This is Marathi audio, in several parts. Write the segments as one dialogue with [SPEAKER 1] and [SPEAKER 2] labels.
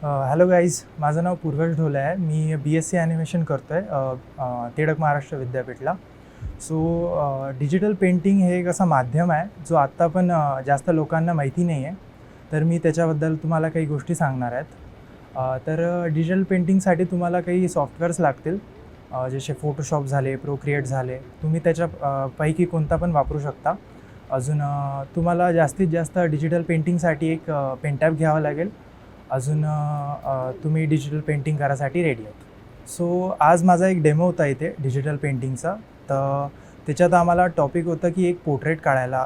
[SPEAKER 1] हॅलो गाईज, माझं नाव पूर्वज ढोले आहे. मी BSc ॲनिमेशन करतो आहे टिळक महाराष्ट्र विद्यापीठला. डिजिटल पेंटिंग हे एक असं माध्यम आहे जो आत्ता पण जास्त लोकांना माहिती नाही आहे. तर मी त्याच्याबद्दल तुम्हाला काही गोष्टी सांगणार आहेत. डिजिटल पेंटिंगसाठी तुम्हाला काही सॉफ्टवेअर्स लागतील, जसे फोटोशॉप झाले, प्रोक्रिएट झाले. तुम्ही पैकी कोणता पण वापरू शकता. अजून तुम्हाला जास्तीत जास्त डिजिटल पेंटिंगसाठी एक पेनटॅब घ्यावं लागेल. अजून तुम्ही डिजिटल पेंटिंग करायसाठी रेडी आहात. आज माझा एक डेमो होता इथे डिजिटल पेंटिंगचा. तर त्याच्यात आम्हाला टॉपिक होतं की एक पोर्ट्रेट काढायला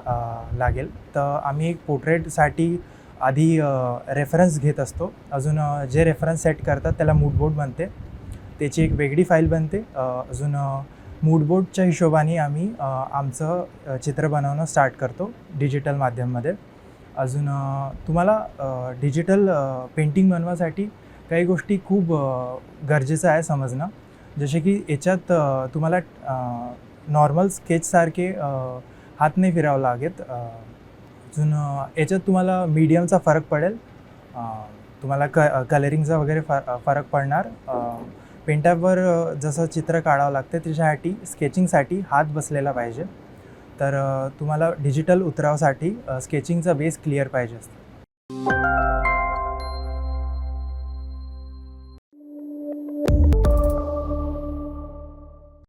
[SPEAKER 1] लागेल. तर आम्ही एक पोर्ट्रेटसाठी आधी रेफरन्स घेत असतो. अजून जे रेफरन्स सेट करतात त्याला मूडबोर्ड बनते, त्याची एक वेगळी फाईल बनते. अजून मूडबोर्डच्या हिशोबाने आम्ही आमचं चित्र बनवणं स्टार्ट करतो डिजिटल माध्यमामध्ये. अजून तुम्हाला डिजिटल पेंटिंग बनवासाठी काही गोष्टी खूप गरजेचं आहे समजणं. जसे की याच्यात तुम्हाला नॉर्मल स्केचसारखे हात नाही फिरावं लागेल. अजून याच्यात तुम्हाला मीडियमचा फरक पडेल. तुम्हाला कलरिंगचा वगैरे फरक पडणार. पेंटॅबवर जसं चित्र काढावं लागतं त्याच्यासाठी स्केचिंगसाठी हात बसलेला पाहिजे. तर तुम्हाला डिजिटल उतरावासाठी स्केचिंगचा बेस क्लिअर पाहिजे असतो.